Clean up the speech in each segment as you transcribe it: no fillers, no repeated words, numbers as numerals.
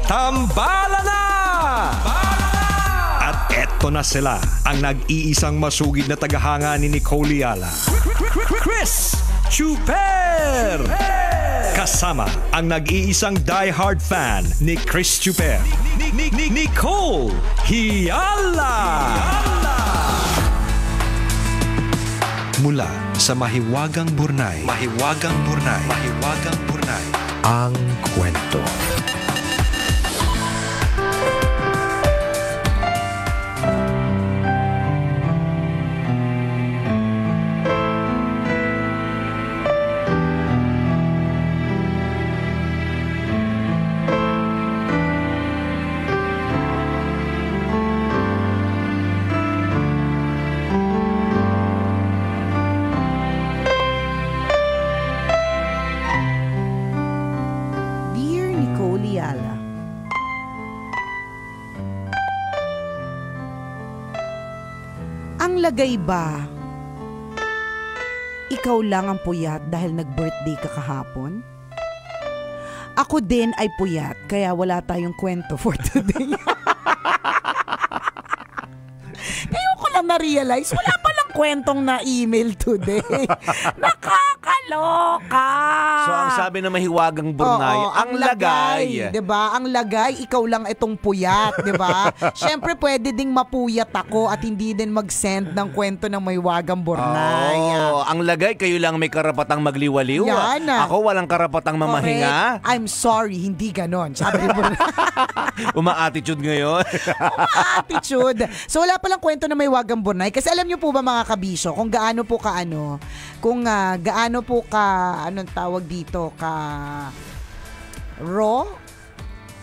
Tambala na! At eto na sila, ang nag-iisang masugid na tagahanga ni Nicole Yala. Chris Chuper! Kasama ang nag-iisang die-hard fan ni Chris Chuper. Nicole Yala! Mula sa Mahiwagang Burnay. Ang kwento. Ang lagay ba, ikaw lang ang puyat dahil nag-birthday ka kahapon? Ako din ay puyat, kaya wala tayong kwento for today. Ngayon ko lang na-realize, wala palang kwentong na-email today. Nakakaloka! So, ang sabi na Mahiwagang Burnay, ang lagay. Diba? Ang lagay, ikaw lang itong puyat. Diba? Siyempre, pwede ding mapuyat ako at hindi din mag-send ng kwento ng Mahiwagang Burnay. Ang lagay, kayo lang may karapatang magliwaliw. Yan. Ako walang karapatang mamahinga. Correct. I'm sorry, hindi ganon. Sabi mo na. Uma-attitude ngayon. Uma-attitude. So, wala palang kwento ng Mahiwagang Burnay. Kasi alam niyo po ba mga kabisyo, kung gaano po ka gaano po ka, anong tawag dito, ka raw?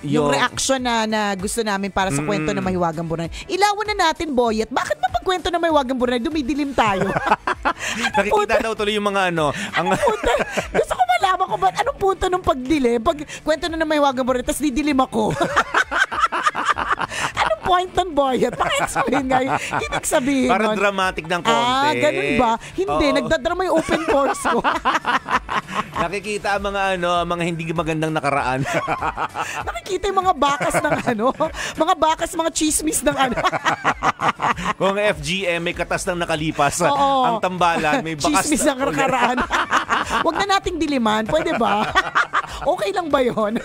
Yung reaction na gusto namin para sa kwento ng Mahiwagang Burnay. Ilawan na natin, Boyet. Bakit ba pag kwento ng Mahiwagang Burnay, dumidilim tayo? Nakikita daw tuloy yung mga Gusto ko malaman ko ba, anong punto ng pagdilim? Pag kwento na ng Mahiwagang Burnay, tapos didilim ako. Anong point ng Boyet? Paki-explain nga yung ibig sabihin. Para dramatic ng konti. Ganun ba? Hindi, nagdadrama yung open force ko. Nakikita ang mga hindi magandang nakaraan. Nakikita yung mga bakas ng mga chismis ng Kung FGM may katas ng nakalipas, ang tambalan may bakas. Chismis ng nakaraan. Huwag na nating diliman, pwede ba? Okay lang ba yun?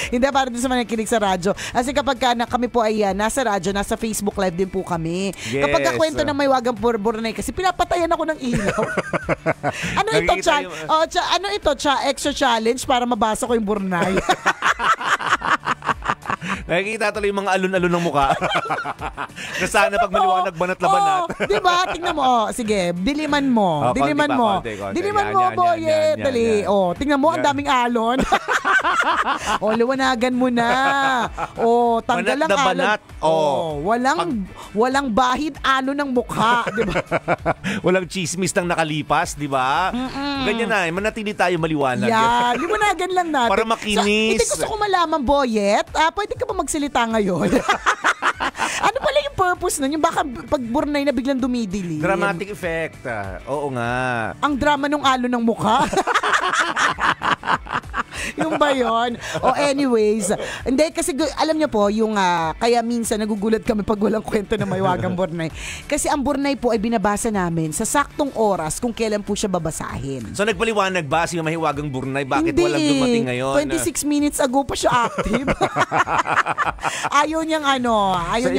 Hindi, para din sa mga nakikinig sa radyo. Kasi kapag kami po ay nasa radyo, nasa Facebook Live din po kami. Yes. Kapag kwento ng Mahiwagang Burnay, kasi pinapatayan ako ng ilaw. Ano ito? Extra challenge para mabasa ko yung Burnay. Nakikita tuloy yung mga alun-alun ng mukha. Na sana pag maliwanag banat-labanat. Diba? Tingnan mo. Sige, diliman mo. Diliman mo. Diliman mo, Boyet. Dali. Tingnan mo, ang daming alon. Liwanagan mo na. Tanggal ang alon. Walang bahid alon ng mukha. Diba? Walang chismis ng nakalipas, diba? Ganyan na. Manatili tayo maliwanag. Liwanagan lang natin. Para makinis. Hindi gusto ko malaman, Boyet. Pwede ka ba magsalita ngayon? Ano pala yung purpose nun? Yung baka pag Burnay na biglang dumidilim. Dramatic effect. Oo nga. Ang drama ng alon ng mukha. Yung ba yun? Anyways, hindi kasi alam niyo po, yung kaya minsan nagugulat kami pag walang kwento ng Mahiwagang Burnay. Kasi ang Burnay po ay binabasa namin sa saktong oras kung kailan po siya babasahin. So nagpaliwanag ba si Mahiwagang Burnay? Bakit walang dumating ngayon? 26 minutes ago pa siya active. Ayaw niyang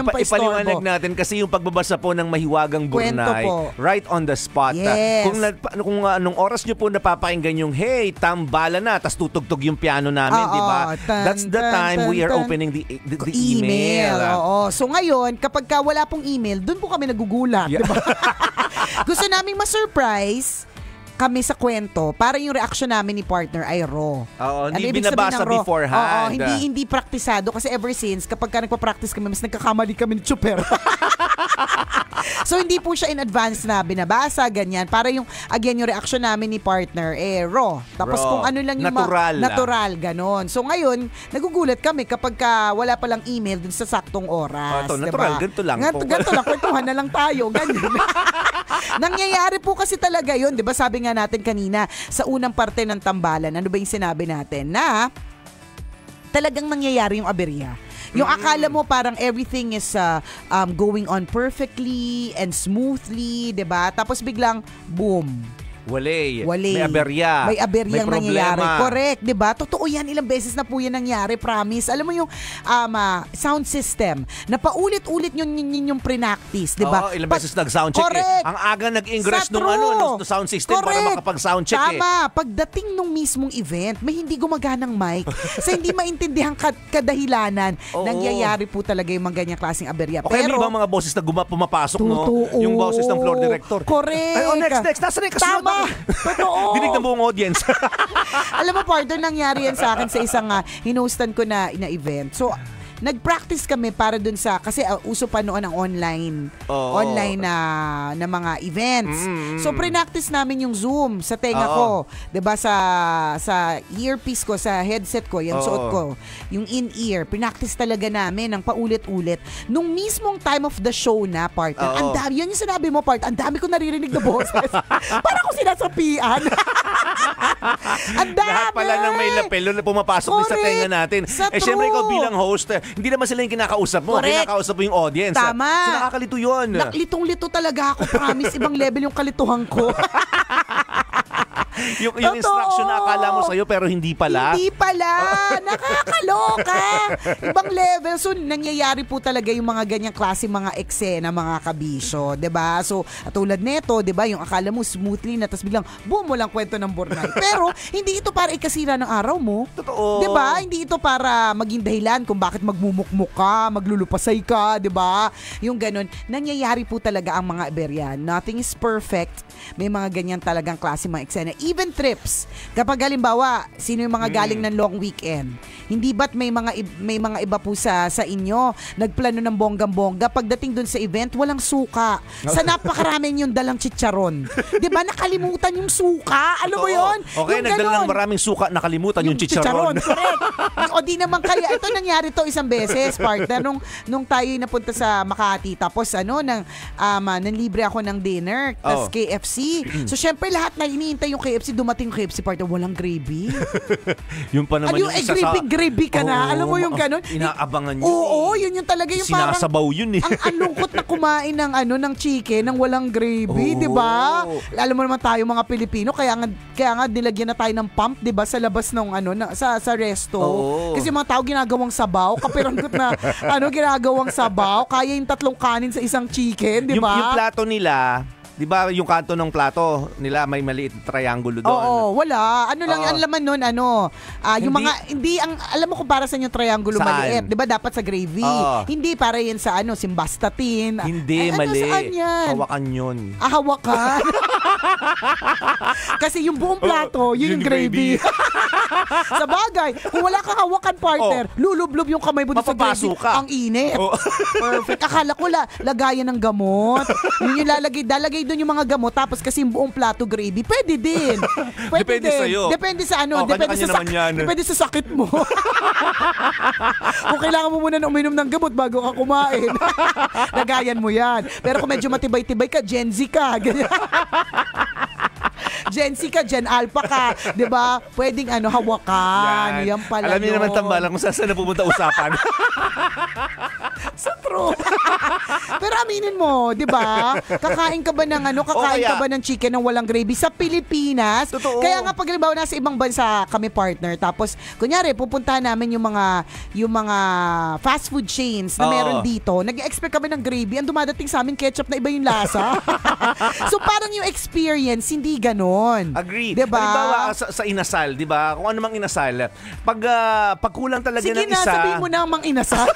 pa-istorbo. Ipaliwanag natin kasi yung pagbabasa po ng Mahiwagang Burnay, right on the spot. Yes. Kung anong oras niyo po napapakinggan yung, hey, tambala na, tas tutugtog yung piano namin, di ba? That's the time we are opening the email. So ngayon, kapag wala pong email, dun po kami nagugulat. Yeah. Diba? Gusto naming ma-surprise kami sa kwento para yung reaction namin ni partner ay raw. Hindi binabasa beforehand. Hindi praktisado kasi ever since kapag nagpa-practice kami, mas nagkakamali kami ni Chuper. So hindi po siya in advance na binabasa, ganyan. Para yung reaction namin ni partner raw. Tapos kung ano lang yung natural, ganon. So ngayon, nagugulat kami kapag wala palang email dun sa saktong oras. Natural, diba? Ganito lang po. Ganito lang, kwentuhan na lang tayo, ganyan. Nangyayari po kasi talaga yun, di ba? Sabi nga natin kanina sa unang parte ng tambalan, ano ba yung sinabi natin? Na talagang nangyayari yung aberya. Yung akala mo parang everything is going on perfectly and smoothly, 'di ba? Tapos biglang boom. Wale. May May aberya. May aberyang may nangyayari. Correct, 'di ba? Totoo 'yan, ilang beses na po 'yan nangyari, promise. Alam mo yung sound system, na paulit-ulit yung pre-practice, 'di ba? Oo, ilang beses nag-sound check. Correct. Ang aga nag-ingress nung sound system para makapag-sound check. Tama. Pagdating nung mismong event, may hindi gumaganang mic. Sa hindi maintindihan kadahilanan, nangyayari po talaga yung mga ganyang klaseng aberya. Okay, may ibang mga boses na pumapasok, no? Yung boses ng floor director. Correct. Next. Nasaan yung kasunod? Tama. Totoo. Dinig ng buong audience. Alam mo, partner, nangyari yan sa akin sa isang hinustan ko na event. So, nag-practice kami para dun sa, kasi uso pa noon ang online na mga events. So, pre-practice namin yung Zoom sa tenga ko. 'Di ba sa earpiece ko, sa headset ko, yung suot ko, yung in-ear. Pre-practice talaga namin ng paulit-ulit. Nung mismong time of the show na, partner, ang dami, yan yung sinabi mo, partner, ang dami ko naririnig na boses. Para ko sinasapian. Ang dami. Lahat pala ng may lapel na pumapasok din sa tenga natin. Syempre ikaw bilang host, hindi naman sila yung kinakausap mo. Correct. Kinakausap mo yung audience. Tama. So nakakalito yun. Litong-lito talaga ako, promise. Ibang level yung kalituhan ko. yung instruction na akala mo sa'yo pero hindi pala. Hindi pala. Nakakaloka. Ibang level. So, nangyayari po talaga yung mga ganyang klase, mga eksena, mga kabisyo. 'Di ba? So, tulad nito, 'di ba, yung akala mo smoothly na tapos biglang, boom, walang kwento ng Bornay. Pero, hindi ito para ikasira ng araw mo. Totoo. 'Di ba? Hindi ito para maging dahilan kung bakit magmumukmuk ka, maglulupasay ka, 'di ba? Yung ganun. Nangyayari po talaga ang mga aberya. Nothing is perfect. May mga ganyan talagang klase mga eksena. Even trips. Kapag halimbawa, sino yung mga galing ng long weekend? Hindi ba't may mga iba po sa inyo nagplano ng bonggang-bongga, pagdating dun sa event walang suka. Sa napakaraming yung dalang chicharon. 'Di ba, nakalimutan yung suka? Alam mo 'yon? Okay, nagdala ng maraming suka, nakalimutan yung chicharon. Correct. O di naman kaya ito, nangyari to isang beses, partner, nung tayo napunta sa Makati, tapos nanlibre ako ng dinner, tapos KFC. So syempre lahat na iniintay yung KFC, dumating yung KFC, partner, walang gravy. Yung pa naman yung isa sa gravy ka na. Alam mo yung ganun? Inaabangan yun. Oo, yun yung talaga yung parang sinasabaw yun eh. Ang lungkot na kumain ng chicken ng walang gravy, 'di ba? Alam mo naman tayo mga Pilipino, kaya nga nilagyan na tayo ng pump, 'di ba, sa labas ng sa resto. Kasi mga tao ginagawang sabaw, kapiranggot na ginagawang sabaw, kaya yung 3 kanin sa isang chicken, 'di ba? Yung plato nila, di ba yung kanto ng plato nila may maliit triangulo doon? Oo, wala. Ang laman nun, yung mga, hindi, alam mo kung para sa yung triangulo maliit, di ba dapat sa gravy? Hindi, para yan sa simbastatin. Hindi, mali. Saan yan? Hawakan yun. Hawakan? Kasi yung buong plato, yun yung gravy. Sa bagay, kung wala kang hawakan, partner, lulublob yung kamay mo sa gravy. Ka. Ang init. Perfect. Akala ko lagayan ng gamot. Yun yung dalagay doon yung mga gamot, tapos kasi yung buong plato gravy, pwede din. Depende sa'yo. Depende sa depende sa sakit mo. Kung kailangan mo muna na uminom ng gamot bago ka kumain, lagayan mo yan. Pero kung medyo matibay-tibay ka, Gen Z ka. Gen Z ka, Gen Alpha ka, 'di ba? Pwedeng hawakan. Yan pala. Alam niyo naman tambalan kung saan na pumunta usapan. Sa true. Pero aminin mo, 'di ba? Kakain ka ba ng chicken ng walang gravy sa Pilipinas? Totoo. Kaya nga pag halimbawa nasa ibang bansa kami, partner, tapos kunyari pupuntahan namin yung mga fast food chains na meron dito, nag-expect kami ng gravy, ang dumadating sa amin ketchup na iba yung lasa. So parang yung experience hindi ganon. Agree. Diba? Halimbawa sa inasal, 'di ba? Kung ano mang inasal, pag kulang talaga ng isa. Sige na, sabihin mo na mang inasal.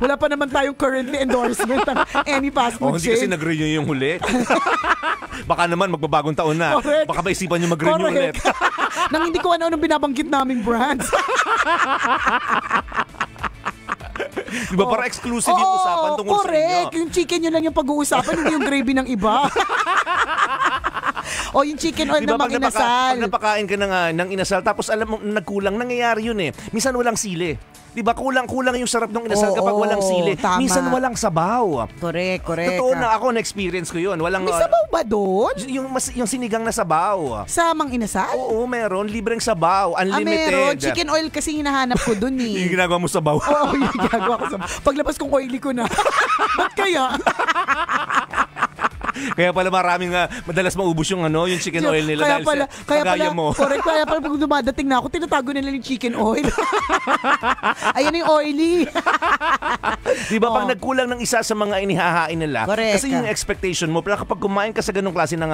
Wala pa naman tayong currently endorsement ng any fast food chain. Hindi kasi nag-renew yung huli. Baka naman magbabagong taon na. Correct. Baka ba isipan nyo mag-renew ulit. Nang hindi ko anong binabanggit naming brands. Diba para exclusive yung usapan tungkol sa inyo? Correct. Yung chicken nyo lang yung pag-uusapan, hindi yung gravy ng iba. O yung chicken oil na mang-inasal. Pag napakain ka ng inasal, tapos alam mo, nagkulang, nangyayari yun eh. Minsan walang sili. Diba, kulang yung sarap ng inasal kapag walang sili. Tama. Minsan walang sabaw. Correct. Totoo na ako, na-experience ko yun. Walang, may sabaw ba doon? Yung sinigang na sabaw. Sa mang-inasal? Oo, meron. Libreng sabaw. Unlimited. Meron. Chicken oil kasi hinahanap ko doon eh. Yung ginagawa mo sabaw. Oo, yung ginagawa ko sabaw. Paglabas kong oily ko na. Ba't kaya? Kaya pala maraming madalas maubos yung chicken oil nila kaya mo. Correct, kaya pala pag dumadating na ako, tinatago nila yung chicken oil. Ayan yung oily. Di ba pag nagkulang ng isa sa mga inihahain nila, correct. Kasi yung expectation mo, pero kapag kumain ka sa ganung klase ng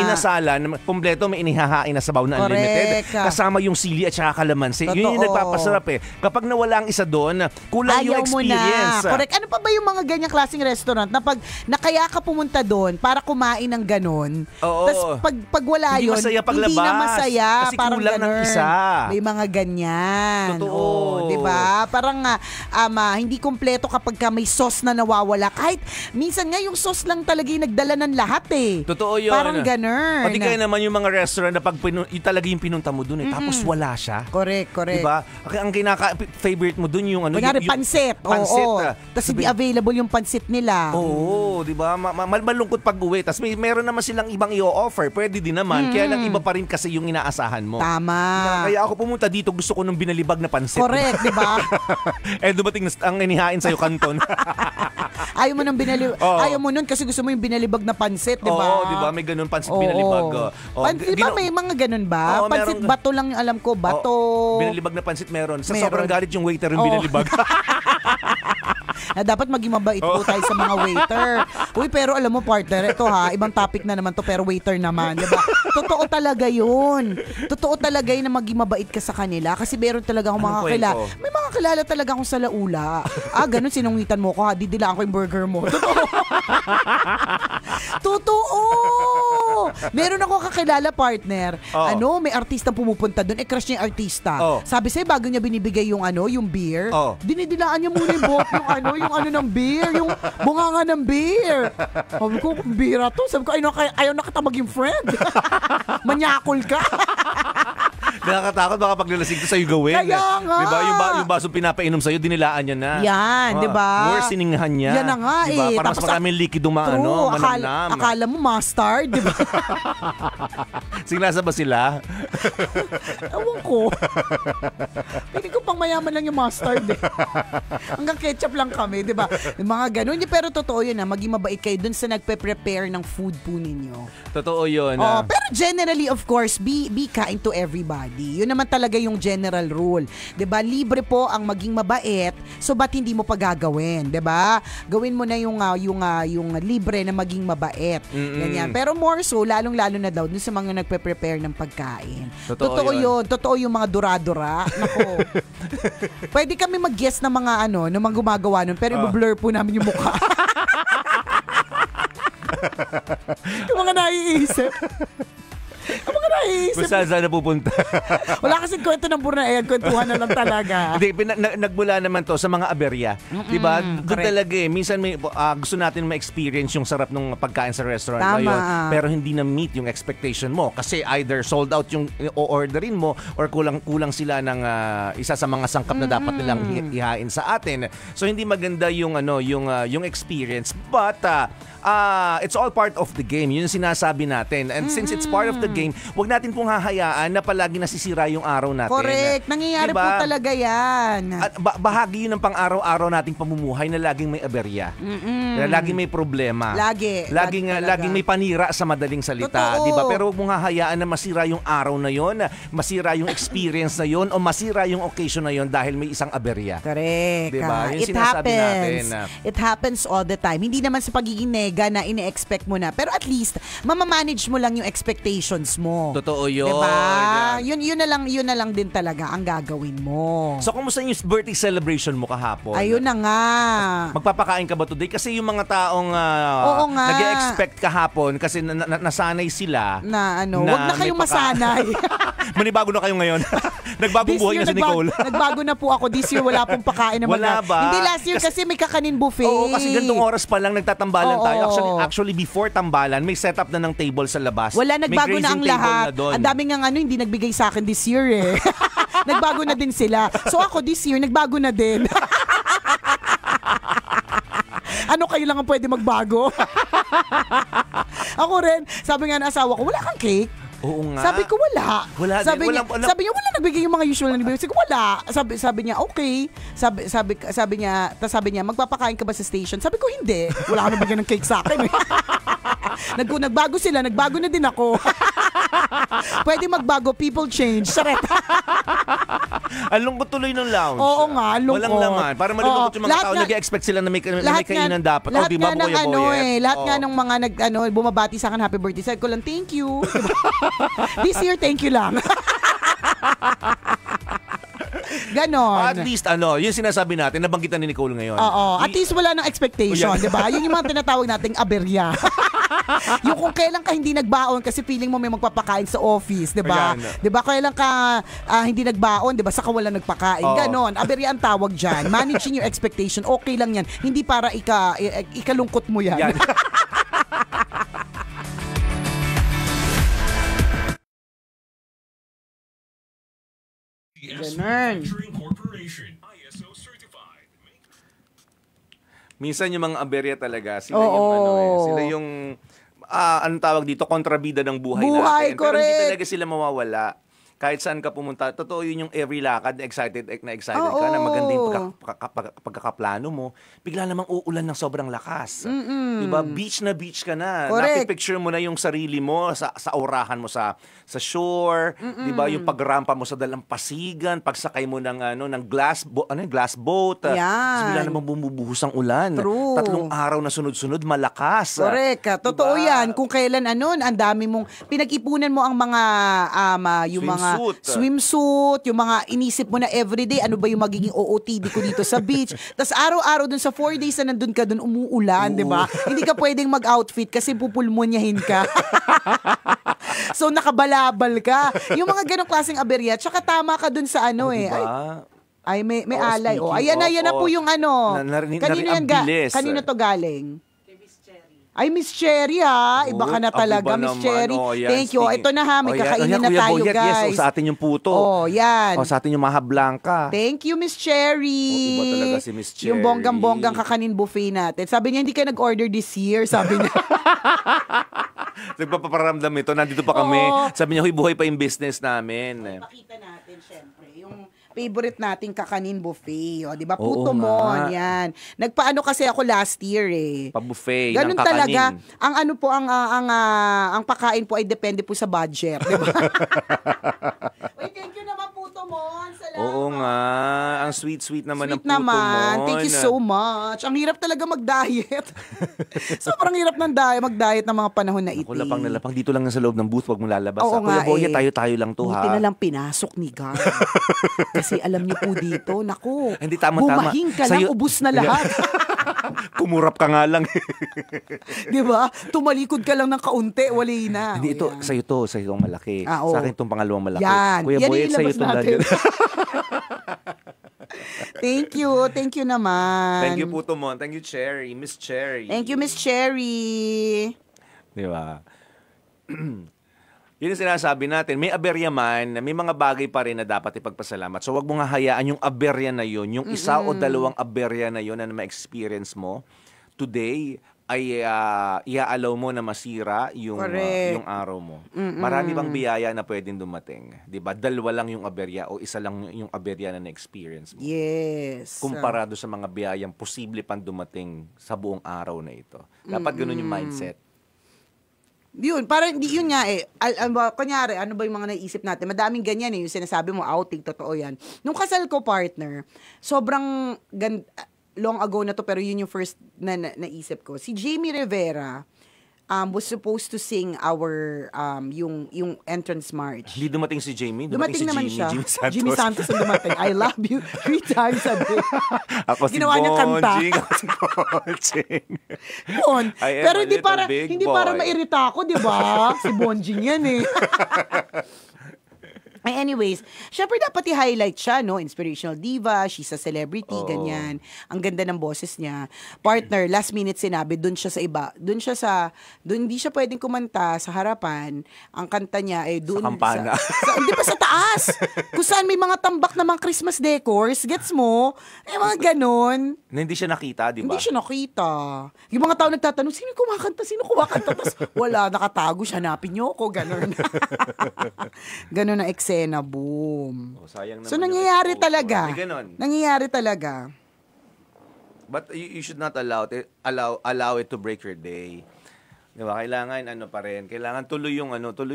inasalan, kompleto may inihahain na sabaw na unlimited, kasama yung sili at saka kalamansi. Yun yung nagpapasarap eh. Kapag nawala ang isa doon, kulang yung experience. Correct. Ano pa ba yung mga ganyang klaseng restaurant na pag kaya ka pumunta doon para kumain ng ganon. Tapos pag wala hindi yun, masaya paglabas. Hindi na masaya. Kasi parang kulang ng isa. May mga ganyan. Totoo. Diba? Parang hindi kompleto kapag may sauce na nawawala. Kahit minsan nga yung sauce lang talaga yung nagdala ng lahat eh. Totoo yun. Parang ganon. Pati kaya naman yung mga restaurant na yung talaga yung pinunta mo dun eh. Tapos wala siya. Correct. Diba? Ang favorite mo dun yung kunyari, pansit. Pansit. Tapos hindi available yung pansit nila. Oo, diba? Malungkot pag-uwi. Tapos meron naman silang ibang i-offer. Pwede din naman. Kaya lang iba pa rin kasi yung inaasahan mo. Tama. Kaya ako pumunta dito, gusto ko nung binalibag na pansit. Correct, diba? Dumating ang inihain sa'yo kanton. Ayaw mo ayaw mo nun kasi gusto mo yung binalibag na pansit, diba? Oo, diba? May ganun pansit binalibag. Diba may mga ganun ba? Pansit bato lang yung alam ko. Bato. Binalibag na pansit meron. Sa sobrang galit yung waiter yung binalibag. Na dapat maging mabait po tayo sa mga waiter. Uy, pero alam mo partner, ito ibang topic na naman to, pero waiter naman, diba? Totoo talaga yun. Totoo talaga yun na maging mabait ka sa kanila kasi meron talaga akong mga kilala. May mga kilala talaga akong sa laula. Ganun, sinungitan mo ko didilaan ko yung burger mo. Totoo. Meron ako kakilala partner. May artista pumupunta doon. Crush niya yung artista. Sabi sa'yo, bago niya binibigay yung beer, dinidilaan niya muna yung ng beer, yung bunganga ng beer. Sabi ko, bira to. Sabi ko, ayaw na kita maging friend. Manyakol ka. Nakakatakot baka pag nilasing ko sa'yo gawin. Kaya nga. Diba? Yung basong pinapainom sa'yo, dinilaan niya na. Yan, diba? Worseningahan niya. Yan na nga diba? Parang mas maraming likido manamnam. Akala mo mustard, diba? Sige, nasa ba sila? Ewan ko. Pili ko pang mayaman lang yung mustard eh. Hanggang ketchup lang kami, diba? Yung mga ganun. Pero totoo yun maging mabait kayo dun sa nagpe-prepare ng food po ninyo. Totoo yun. Pero generally, of course, be kind to everybody. Yun naman talaga yung general rule. 'Di ba? Libre po ang maging mabait, so ba't hindi mo pa gagawin, 'di ba? Gawin mo na yung libre na maging mabait. Ganyan. Pero more so, lalong-lalo na daw dun sa mga nagpe-prepare ng pagkain. Totoo yun. Totoo yung mga dura-dura. Nako. Pwede kami mag-guess ng mga ng mga gumagawa nun, pero i-blur po namin yung mukha. Yung mga naiisip. Kung saan na pupunta. Wala kasing kwento ng Bornaen, kwentuhan na lang talaga. Hindi, nagmula naman to sa mga aberya. Diba? Doon talaga minsan gusto natin ma-experience yung sarap ng pagkain sa restaurant ngayon, pero hindi na meet yung expectation mo. Kasi either sold out yung o-orderin mo or kulang sila ng isa sa mga sangkap na dapat nilang ihain sa atin. So hindi maganda yung experience. But it's all part of the game. Yun yung sinasabi natin. And since it's part of the game, wag natin pong hahayaan na palagi nasisira yung araw natin. Correct. Nangyayari po talaga yan. At bahagi yun ng pang-araw-araw nating pamumuhay na laging may aberya. Na laging may problema. Laging may panira sa madaling salita. Diba? Pero wag mong hahayaan na masira yung araw na yon, masira yung experience na yon, o masira yung occasion na yon dahil may isang aberya. Correct. Diba? Yun sinasabi natin. It happens all the time. Hindi naman sa pagiging nega na ine-expect mo na. Pero at least, mamamanage mo lang yung expectations mo. Totoo Totoo yun. Diba? Yun na lang din talaga ang gagawin mo. So, kumusta yung birthday celebration mo kahapon? Ayun na nga. Magpapakain ka ba today? Kasi yung mga taong Oo nga. nag-expect kahapon kasi nasanay sila Na wag na kayong masanay. Manibago na kayo ngayon. Nagbagong buhay na si Nicole. Nagbago na po ako. This year wala pong pakain na Wala ba? Hindi, last year kasi may kakanin buffet. Oo, kasi gantong oras pa lang nagtatambalan Oo. tayo. Actually, before tambalan, may setup na ng table sa labas. Wala, nagbago may na ang grazing table lahat. na doon. Ang daming nga hindi nagbigay sa akin this year eh. Nagbago na din sila. So ako this year, nagbago na din. Ano kayo lang ang pwede magbago? Ako rin, sabi nga ng asawa ko, wala kang cake? Oo nga. Sabi ko wala. Sabi niya, wala nagbigay yung mga usual na nabigay. Sabi ko wala. Sabi niya, okay. Sabi niya, magpapakain ka ba sa station? Sabi ko hindi. Wala ka nabigay ng cake sa akin. Nagbago sila, nagbago na din ako. Pwede magbago, people change. Saret. Ang lungkot tuloy ng lounge. Oo nga, lungkot. Walang laman. Para malungkot yung mga tao, nag-expect sila na may kainan dapat. Lahat Diba, nga ng lahat nga Oo. ng mga bumabati sa akin happy birthday. Sabi ko lang, thank you. This year, thank you lang. Ganon. At least, yung sinasabi natin, nabanggitan ni Nicole ngayon. Oo. At least wala ng expectation, di ba? Yun yung mga tinatawag nating aberya. Yung kung kailan ka hindi nagbaon kasi feeling mo may magpapakain sa office, di ba? Ayan. Di ba? Kailan ka hindi nagbaon, di ba? Saka wala nagpakain. Oo. Ganon. Aberya ang tawag dyan. Managing your expectation. Okay lang yan. Hindi para ikalungkot mo yan. Yan. Ganon. Minsan yung mga aberya talaga, sila Oo. sila yung anong tawag dito, kontrabida ng buhay Buhay, natin. Pero hindi correct. talaga sila mawawala. Kahit saan ka pumunta, totoo yun yung every lakad, excited ka Oo. na maganda yung pagkakaplano mo. Bigla namang uulan ng sobrang lakas. Diba? Beach na beach ka na. Correct. Napipicture mo na yung sarili mo sa aurahan mo sa shore. Diba? Yung pagrampa mo sa dalampasigan, pagsakay mo ng glass boat. Yan. Tapos bigla namang bumubuhos ang ulan. True. 3 araw na sunod-sunod, malakas. Correct. Totoo Diba? yan. Kung kailan ang dami mong pinag-ipunan mo ang mga yung mga swimsuit, yung mga inisip mo na everyday, ano ba yung magiging OOTD ko dito sa beach. Tapos araw-araw dun sa 4 days na nandun ka dun, umuulan, di ba? Hindi ka pwedeng mag-outfit kasi pupulmonyahin ka. So nakabalabal ka. Yung mga ganong klaseng aberya, tsaka tama ka dun sa Diba? Ay, may alay. Speaking Ayan na po yung Kanino yan bilis. Kanino to galing? Ay, Miss Cherry ha. Iba ka na talaga, Miss Cherry. Thank you. Ito na ha, may kakainin na tayo, guys. Yes, sa atin yung puto. Yan. Sa atin yung maha blanca. Thank you, Miss Cherry. Iba talaga si Miss Cherry. Yung bonggang-bonggang kakanin buffet natin. Sabi niya, hindi ka nag-order this year, sabi niya. Nagpaparamdam ito, nandito pa kami. Sabi niya, buhay pa yung business namin. Makita natin, syempre, yung favorite nating kakanin buffet. O, di ba? Oo Puto mo, nga. yan. Nagpaano kasi ako last year Pa-buffet Ganun ng kakanin. talaga. Ang pagkain po ay depende po sa budget, di ba? Wait, thank you naman Puto Mon. Salamat. Oo nga. Ang sweet-sweet naman ng Sweet puto naman. mo. Thank you so much. Ang hirap talaga mag-diet. Sobrang hirap ng mag-diet ng mga panahon na ito. Ako lapang na lapang. Dito lang sa loob ng booth, wag mong lalabas. Oo nga, Kuya Boya, tayo-tayo lang to, Buti ha? na lang pinasok ni God. Kasi alam niyo po dito, naku, Hindi, tama-tama. bumahing ka lang, Sa'yo- ubus na lahat. Kumurap ka nga lang. Di ba? Tumalikod ka lang ng kaunti, wali na. Hindi, ito, Yan. sa'yo itong malaki. Oo. Sa akin itong pangalawang malaki. Yan. Kuya Yan Boy, yung sa'yo ilabas itong natin. lagyan. Thank you naman. Thank you, Puto Mon. Thank you, Cherry. Miss Cherry. Thank you, Miss Cherry. Di ba? Yun ang sinasabi natin. May aberya man, may mga bagay pa rin na dapat ipagpasalamat. So, wag mong hahayaan yung aberya na yun, yung isa o dalawang aberya na yun na ma-experience mo today ay iaalaw mo na masira yung araw mo. Marami bang biyaya na pwedeng dumating? 'Di ba? Dalawa lang yung aberya o isa lang yung aberya na na-experience mo. Yes. Kumpara sa mga biyayang posible pang dumating sa buong araw na ito. Dapat ganun yung mindset. Yun, parang yun nga kunyari, ano ba yung mga naisip natin? Madaming ganyan yung sinasabi mo, outing, totoo yan. Nung kasal ko, partner, sobrang long ago na to, pero yun yung first na naisip ko. Si Jamie Rivera, was supposed to sing our yung entrance march. Hindi dumating si Jamie. Dumating si naman Jimmy, siya. Jimmy Santos. ang dumating. I love you 3 times a day. Ako si Ginawa niya kanta. Bonjing. Ako si Bonjing. Yun. I am Pero a hindi little para big hindi boy. para mairita ako, 'di ba? Si Bonjing yan eh. Anyways, syempre dapat i-highlight siya, no? Inspirational diva, she's a celebrity, ganyan. Ang ganda ng boses niya. Partner, last minute sinabi, doon siya sa iba. Doon hindi siya pwedeng kumanta sa harapan. Ang kanta niya ay doon Sa kampana. hindi pa sa taas. Kung saan may mga tambak na mga Christmas decors, gets mo? Mga ganon. Na hindi siya nakita, di ba? Hindi siya nakita. Yung mga tao nagtatanong, sino kumakanta? Tapos wala, nakatago siya, hanapin niyo ako, ganon. Ganon na eksena, boom. Oh, sayang So, naman yung nangyayari exposure. talaga. May ganon. Nangyayari talaga. But you should not allow it to break your day. 'Di ba? Kailangan pa rin. Kailangan tuloy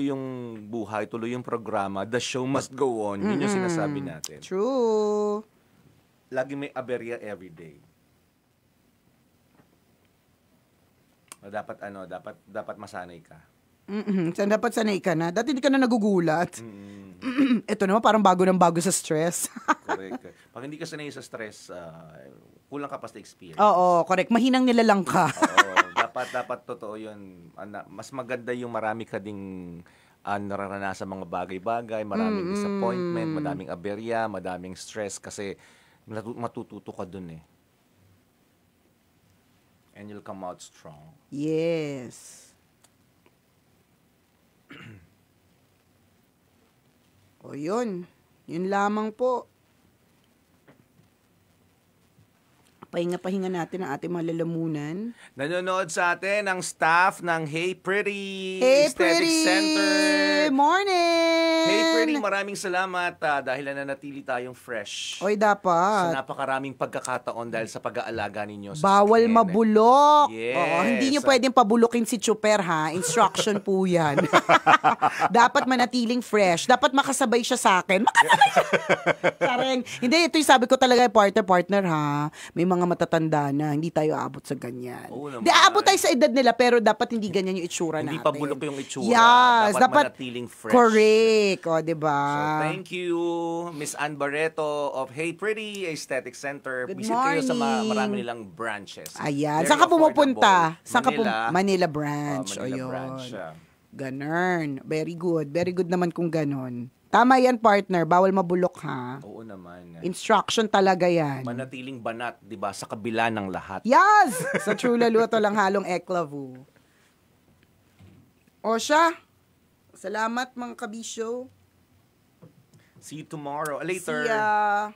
yung buhay, tuloy yung programa. The show must go on. Yun yung sinasabi natin. True. Lagi may aberya every day. Dapat masanay ka. Dapat sanay ka na. Dati hindi ka na nagugulat. Ito naman parang bago ng bago sa stress. Correct. Pag hindi ka sanay sa stress, kulang ka pa sa experience. Oo, correct. Mahinang nilalang ka. Oo, dapat totoo 'yun. Mas maganda yung marami ka ding nararanasan mga bagay-bagay, maraming disappointment, madaming aberya, madaming stress kasi matututo ka dun eh. And you'll come out strong. Yes. O yun. Yun lamang po. Pahinga-pahinga natin ang ating mga lalamunan. Nanonood sa atin ang staff ng Hey Pretty Hey Aesthetic Pretty! Center. Morning! Hey Pretty, maraming salamat dahil nanatili tayong fresh. Oy, dapat. Sa napakaraming pagkakataon dahil sa pag-aalaga ninyo sa Bawal skin. mabulok. Yes. Oo, hindi nyo pwedeng pabulokin si Chuper, ha? Instruction po yan. Dapat manatiling fresh. Dapat makasabay siya sa akin. Makasabay siya! Sareng. Hindi, ito yung sabi ko talaga, partner, ha? May mga matatanda na, hindi tayo aabot sa ganyan. Oo naman. Hindi, aabot tayo sa edad nila, pero dapat hindi ganyan yung itsura Hindi natin. pa bulok yung itsura. Yes, Dapat manatiling fresh. Correct. O, diba? So, thank you, Miss Ann Barreto of Hey Pretty Aesthetic Center. Good Visit kayo sa morning. marami nilang branches. Ayan. Very Saan ka pumupunta? affordable. Saan ka Manila. Manila branch. Manila o, yun. branch. Ganun. Very good. Very good naman kung ganun. Tama yan, partner. Bawal mabulok, ha? Oo naman. Instruction talaga yan. Manatiling banat, di ba, sa kabila ng lahat. Yes! Sa True Laluto lang halong eklavu. O siya. Salamat, mga kabisyo. See you tomorrow. Later. See ya.